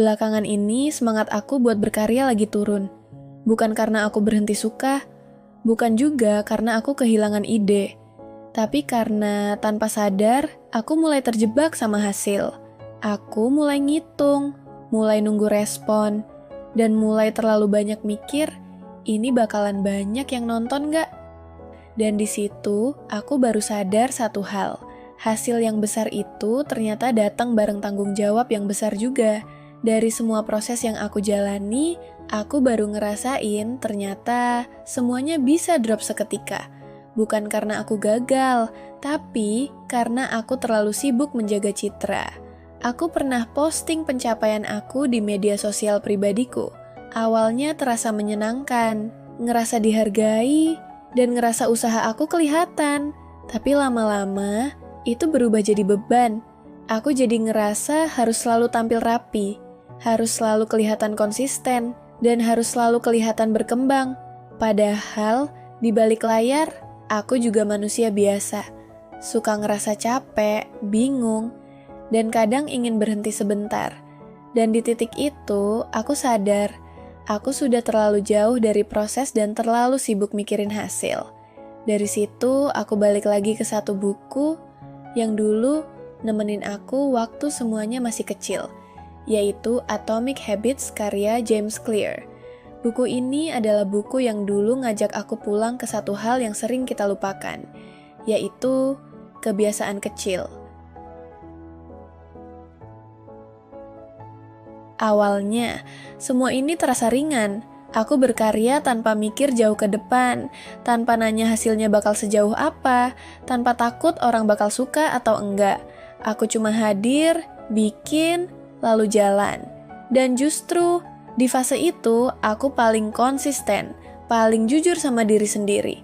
Belakangan ini semangat aku buat berkarya lagi turun. Bukan karena aku berhenti suka, bukan juga karena aku kehilangan ide, tapi karena tanpa sadar aku mulai terjebak sama hasil. Aku mulai ngitung, mulai nunggu respon, dan mulai terlalu banyak mikir, ini bakalan banyak yang nonton gak? Dan di situ aku baru sadar satu hal, hasil yang besar itu ternyata datang bareng tanggung jawab yang besar juga. Dari semua proses yang aku jalani, aku baru ngerasain ternyata semuanya bisa drop seketika. Bukan karena aku gagal, tapi karena aku terlalu sibuk menjaga citra. Aku pernah posting pencapaian aku di media sosial pribadiku. Awalnya terasa menyenangkan, ngerasa dihargai, dan ngerasa usaha aku kelihatan. Tapi lama-lama, itu berubah jadi beban. Aku jadi ngerasa harus selalu tampil rapi, harus selalu kelihatan konsisten, dan harus selalu kelihatan berkembang. Padahal, di balik layar, aku juga manusia biasa. Suka ngerasa capek, bingung, dan kadang ingin berhenti sebentar. Dan di titik itu, aku sadar, aku sudah terlalu jauh dari proses dan terlalu sibuk mikirin hasil. Dari situ, aku balik lagi ke satu buku yang dulu nemenin aku waktu semuanya masih kecil, yaitu Atomic Habits karya James Clear. Buku ini adalah buku yang dulu ngajak aku pulang ke satu hal yang sering kita lupakan, yaitu kebiasaan kecil. Awalnya, semua ini terasa ringan. Aku berkarya tanpa mikir jauh ke depan, tanpa nanya hasilnya bakal sejauh apa, tanpa takut orang bakal suka atau enggak. Aku cuma hadir, bikin, lalu jalan. Dan justru di fase itu aku paling konsisten, paling jujur sama diri sendiri.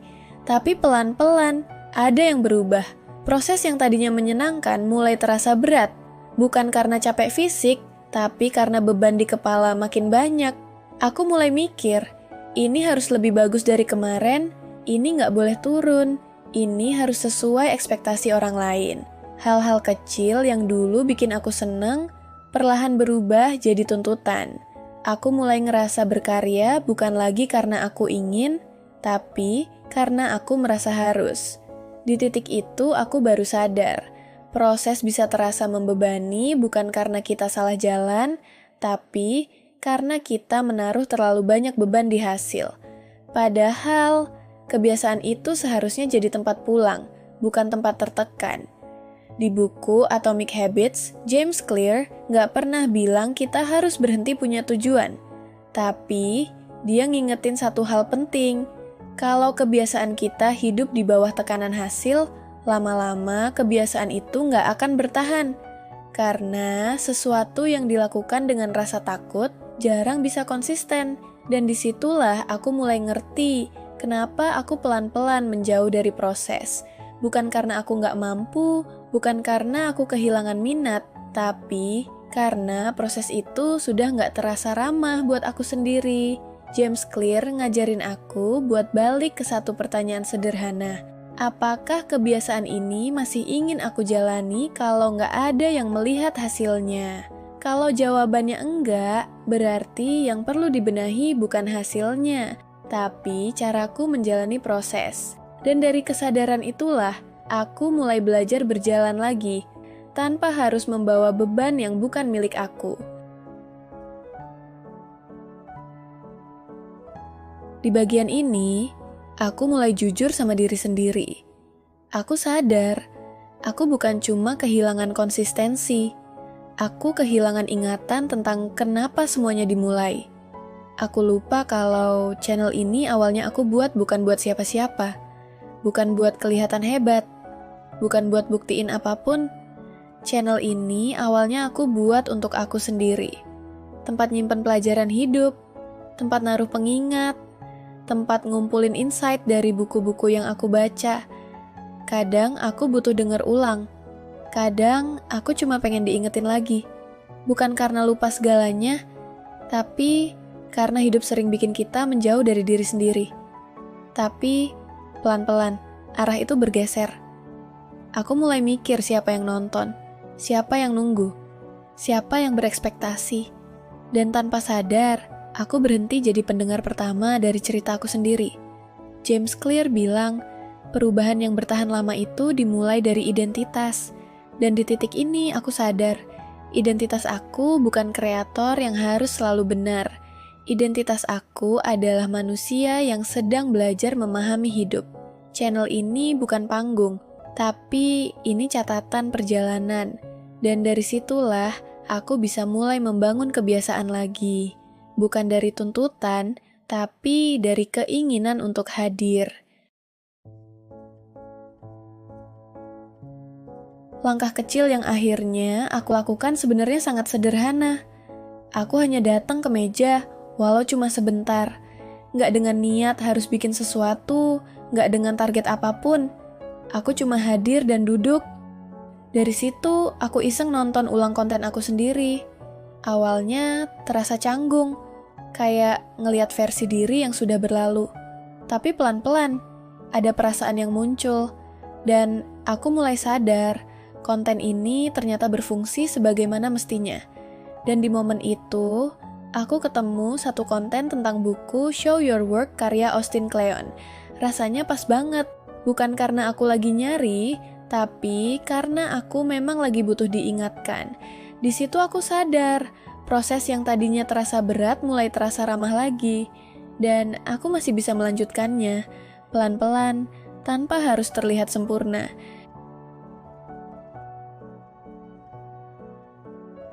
Tapi pelan-pelan ada yang berubah. Proses yang tadinya menyenangkan mulai terasa berat, bukan karena capek fisik, tapi karena beban di kepala makin banyak. Aku mulai mikir, ini harus lebih bagus dari kemarin, ini nggak boleh turun, ini harus sesuai ekspektasi orang lain. Hal-hal kecil yang dulu bikin aku seneng, perlahan berubah jadi tuntutan. Aku mulai ngerasa berkarya bukan lagi karena aku ingin, tapi karena aku merasa harus. Di titik itu aku baru sadar, proses bisa terasa membebani bukan karena kita salah jalan, tapi karena kita menaruh terlalu banyak beban di hasil. Padahal, kebiasaan itu seharusnya jadi tempat pulang, bukan tempat tertekan. Di buku Atomic Habits, James Clear nggak pernah bilang kita harus berhenti punya tujuan. Tapi, dia ngingetin satu hal penting. Kalau kebiasaan kita hidup di bawah tekanan hasil, lama-lama kebiasaan itu nggak akan bertahan. Karena sesuatu yang dilakukan dengan rasa takut jarang bisa konsisten. Dan disitulah aku mulai ngerti kenapa aku pelan-pelan menjauh dari proses. Bukan karena aku nggak mampu, bukan karena aku kehilangan minat, tapi karena proses itu sudah nggak terasa ramah buat aku sendiri. James Clear ngajarin aku buat balik ke satu pertanyaan sederhana. Apakah kebiasaan ini masih ingin aku jalani kalau nggak ada yang melihat hasilnya? Kalau jawabannya enggak, berarti yang perlu dibenahi bukan hasilnya, tapi caraku menjalani proses. Dan dari kesadaran itulah, aku mulai belajar berjalan lagi, tanpa harus membawa beban yang bukan milik aku. Di bagian ini, aku mulai jujur sama diri sendiri. Aku sadar, aku bukan cuma kehilangan konsistensi. Aku kehilangan ingatan tentang kenapa semuanya dimulai. Aku lupa kalau channel ini awalnya aku buat bukan buat siapa-siapa. Bukan buat kelihatan hebat. Bukan buat buktiin apapun. Channel ini awalnya aku buat untuk aku sendiri. Tempat nyimpen pelajaran hidup. Tempat naruh pengingat. Tempat ngumpulin insight dari buku-buku yang aku baca. Kadang aku butuh denger ulang. Kadang aku cuma pengen diingetin lagi. Bukan karena lupa segalanya, tapi karena hidup sering bikin kita menjauh dari diri sendiri. Tapi pelan-pelan, arah itu bergeser. Aku mulai mikir siapa yang nonton, siapa yang nunggu, siapa yang berekspektasi. Dan tanpa sadar, aku berhenti jadi pendengar pertama dari cerita aku sendiri. James Clear bilang, perubahan yang bertahan lama itu dimulai dari identitas. Dan di titik ini aku sadar, identitas aku bukan kreator yang harus selalu benar. Identitas aku adalah manusia yang sedang belajar memahami hidup. Channel ini bukan panggung, tapi ini catatan perjalanan. Dan dari situlah aku bisa mulai membangun kebiasaan lagi. Bukan dari tuntutan, tapi dari keinginan untuk hadir. Langkah kecil yang akhirnya aku lakukan sebenarnya sangat sederhana. Aku hanya datang ke meja, walau cuma sebentar. Nggak dengan niat harus bikin sesuatu, nggak dengan target apapun. Aku cuma hadir dan duduk. Dari situ, aku iseng nonton ulang konten aku sendiri. Awalnya terasa canggung, kayak ngelihat versi diri yang sudah berlalu. Tapi pelan-pelan, ada perasaan yang muncul. Dan aku mulai sadar, konten ini ternyata berfungsi sebagaimana mestinya. Dan di momen itu, aku ketemu satu konten tentang buku Show Your Work karya Austin Kleon. Rasanya pas banget, bukan karena aku lagi nyari, tapi karena aku memang lagi butuh diingatkan. Di situ aku sadar, proses yang tadinya terasa berat mulai terasa ramah lagi. Dan aku masih bisa melanjutkannya, pelan-pelan, tanpa harus terlihat sempurna.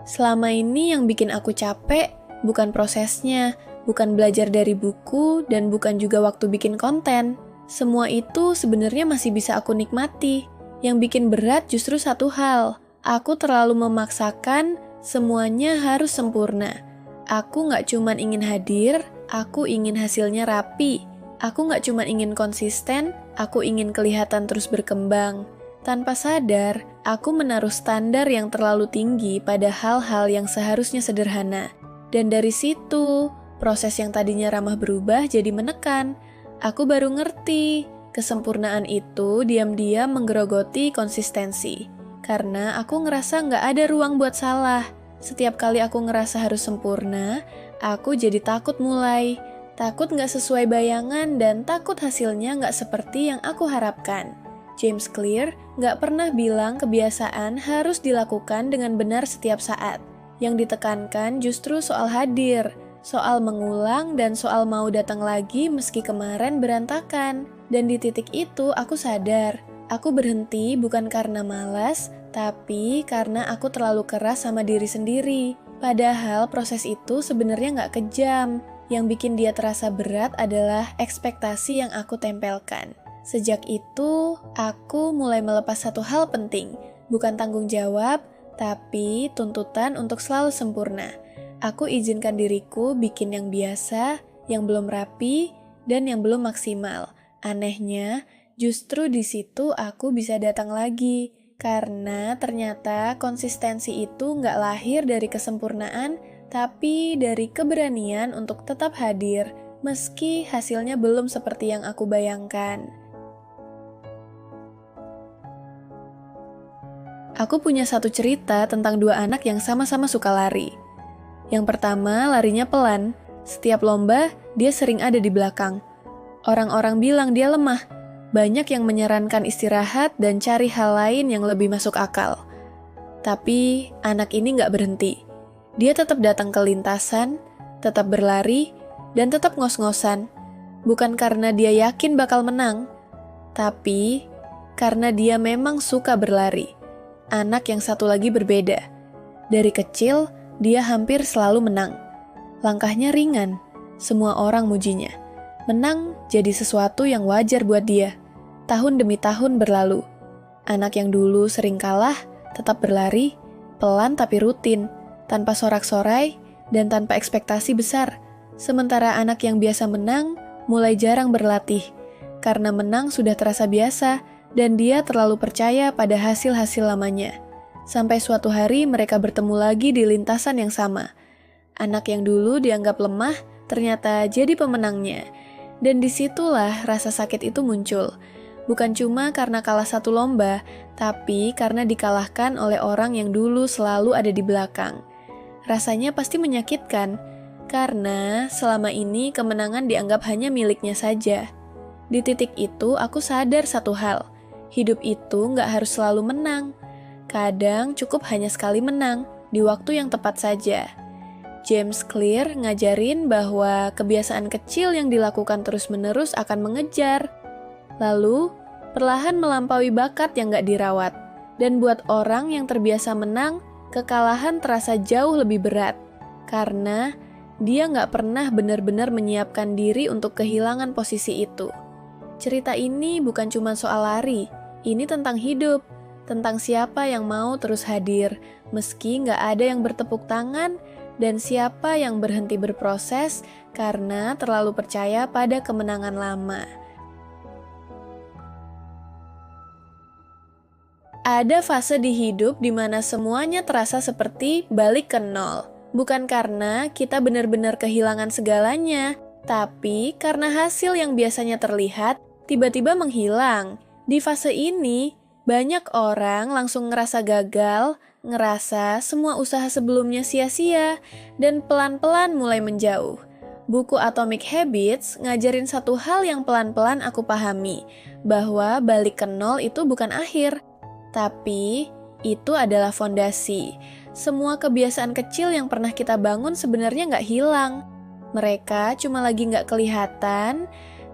Selama ini yang bikin aku capek, bukan prosesnya, bukan belajar dari buku, dan bukan juga waktu bikin konten. Semua itu sebenarnya masih bisa aku nikmati. Yang bikin berat justru satu hal, aku terlalu memaksakan semuanya harus sempurna. Aku gak cuman ingin hadir, aku ingin hasilnya rapi. Aku gak cuman ingin konsisten, aku ingin kelihatan terus berkembang. Tanpa sadar, aku menaruh standar yang terlalu tinggi pada hal-hal yang seharusnya sederhana. Dan dari situ, proses yang tadinya ramah berubah jadi menekan. Aku baru ngerti, kesempurnaan itu diam-diam menggerogoti konsistensi. Karena aku ngerasa nggak ada ruang buat salah. Setiap kali aku ngerasa harus sempurna, aku jadi takut mulai. Takut nggak sesuai bayangan dan takut hasilnya nggak seperti yang aku harapkan. James Clear nggak pernah bilang kebiasaan harus dilakukan dengan benar setiap saat. Yang ditekankan justru soal hadir, soal mengulang, dan soal mau datang lagi meski kemarin berantakan. Dan di titik itu aku sadar, aku berhenti bukan karena malas, tapi karena aku terlalu keras sama diri sendiri. Padahal proses itu sebenarnya nggak kejam. Yang bikin dia terasa berat adalah ekspektasi yang aku tempelkan. Sejak itu, aku mulai melepas satu hal penting, bukan tanggung jawab, tapi tuntutan untuk selalu sempurna. Aku izinkan diriku bikin yang biasa, yang belum rapi, dan yang belum maksimal. Anehnya, justru di situ aku bisa datang lagi. Karena ternyata konsistensi itu nggak lahir dari kesempurnaan, tapi dari keberanian untuk tetap hadir, meski hasilnya belum seperti yang aku bayangkan. Aku punya satu cerita tentang dua anak yang sama-sama suka lari. Yang pertama, larinya pelan. Setiap lomba, dia sering ada di belakang. Orang-orang bilang dia lemah. Banyak yang menyarankan istirahat dan cari hal lain yang lebih masuk akal. Tapi, anak ini nggak berhenti. Dia tetap datang ke lintasan, tetap berlari, dan tetap ngos-ngosan. Bukan karena dia yakin bakal menang, tapi karena dia memang suka berlari. Anak yang satu lagi berbeda. Dari kecil, dia hampir selalu menang. Langkahnya ringan, semua orang mujinya. Menang jadi sesuatu yang wajar buat dia. Tahun demi tahun berlalu. Anak yang dulu sering kalah, tetap berlari, pelan tapi rutin, tanpa sorak-sorai, dan tanpa ekspektasi besar. Sementara anak yang biasa menang, mulai jarang berlatih. Karena menang sudah terasa biasa, dan dia terlalu percaya pada hasil-hasil lamanya. Sampai suatu hari mereka bertemu lagi di lintasan yang sama. Anak yang dulu dianggap lemah, ternyata jadi pemenangnya. Dan disitulah rasa sakit itu muncul. Bukan cuma karena kalah satu lomba, tapi karena dikalahkan oleh orang yang dulu selalu ada di belakang. rasanya pasti menyakitkan, karena selama ini kemenangan dianggap hanya miliknya saja. Di titik itu aku sadar satu hal, hidup itu nggak harus selalu menang. Kadang cukup hanya sekali menang, di waktu yang tepat saja. James Clear ngajarin bahwa kebiasaan kecil yang dilakukan terus-menerus akan mengejar. Lalu, perlahan melampaui bakat yang nggak dirawat. Dan buat orang yang terbiasa menang, kekalahan terasa jauh lebih berat. Karena dia nggak pernah benar-benar menyiapkan diri untuk kehilangan posisi itu. Cerita ini bukan cuma soal lari, ini tentang hidup. Tentang siapa yang mau terus hadir, meski nggak ada yang bertepuk tangan, dan siapa yang berhenti berproses karena terlalu percaya pada kemenangan lama. Ada fase di hidup di mana semuanya terasa seperti balik ke nol. Bukan karena kita benar-benar kehilangan segalanya, tapi karena hasil yang biasanya terlihat tiba-tiba menghilang. Di fase ini, banyak orang langsung ngerasa gagal, ngerasa semua usaha sebelumnya sia-sia, dan pelan-pelan mulai menjauh. Buku Atomic Habits ngajarin satu hal yang pelan-pelan aku pahami, bahwa balik ke nol itu bukan akhir, tapi itu adalah fondasi. Semua kebiasaan kecil yang pernah kita bangun sebenarnya nggak hilang. Mereka cuma lagi nggak kelihatan,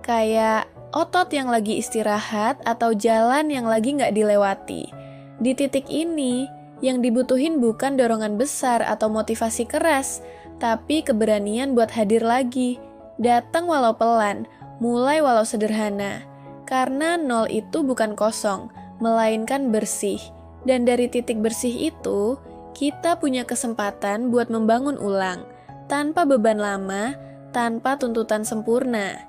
kayak otot yang lagi istirahat atau jalan yang lagi nggak dilewati. Di titik ini, yang dibutuhin bukan dorongan besar atau motivasi keras, tapi keberanian buat hadir lagi. Datang walau pelan, mulai walau sederhana. Karena nol itu bukan kosong, melainkan bersih. Dan dari titik bersih itu, kita punya kesempatan buat membangun ulang, tanpa beban lama, tanpa tuntutan sempurna.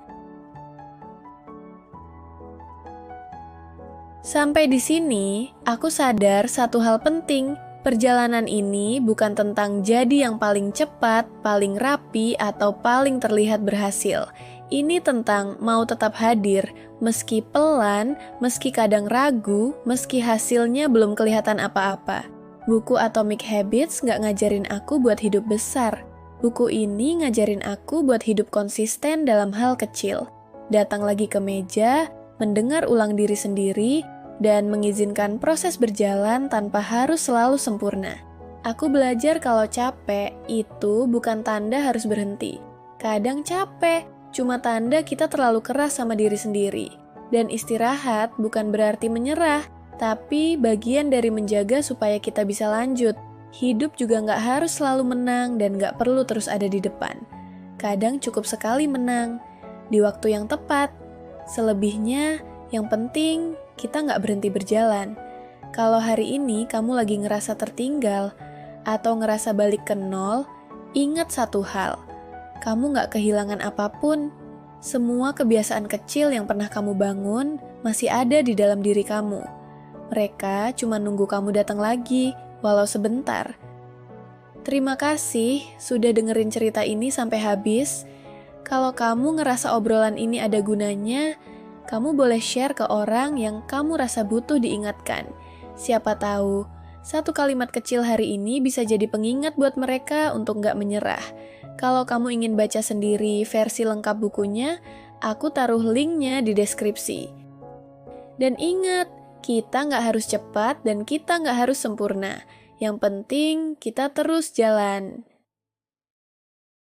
Sampai di sini, aku sadar satu hal penting. Perjalanan ini bukan tentang jadi yang paling cepat, paling rapi, atau paling terlihat berhasil. Ini tentang mau tetap hadir, meski pelan, meski kadang ragu, meski hasilnya belum kelihatan apa-apa. Buku Atomic Habits nggak ngajarin aku buat hidup besar. Buku ini ngajarin aku buat hidup konsisten dalam hal kecil. Datang lagi ke meja, mendengar ulang diri sendiri, dan mengizinkan proses berjalan tanpa harus selalu sempurna. Aku belajar kalau capek itu bukan tanda harus berhenti. Kadang capek, cuma tanda kita terlalu keras sama diri sendiri. Dan istirahat bukan berarti menyerah, tapi bagian dari menjaga supaya kita bisa lanjut. Hidup juga nggak harus selalu menang dan nggak perlu terus ada di depan. Kadang cukup sekali menang, di waktu yang tepat. Selebihnya, yang penting kita nggak berhenti berjalan. Kalau hari ini kamu lagi ngerasa tertinggal atau ngerasa balik ke nol, ingat satu hal, kamu nggak kehilangan apapun. Semua kebiasaan kecil yang pernah kamu bangun masih ada di dalam diri kamu. Mereka cuma nunggu kamu datang lagi, walau sebentar. Terima kasih sudah dengerin cerita ini sampai habis. Kalau kamu ngerasa obrolan ini ada gunanya, kamu boleh share ke orang yang kamu rasa butuh diingatkan. Siapa tahu, satu kalimat kecil hari ini bisa jadi pengingat buat mereka untuk nggak menyerah. Kalau kamu ingin baca sendiri versi lengkap bukunya, aku taruh linknya di deskripsi. Dan ingat, kita nggak harus cepat dan kita nggak harus sempurna. Yang penting, kita terus jalan.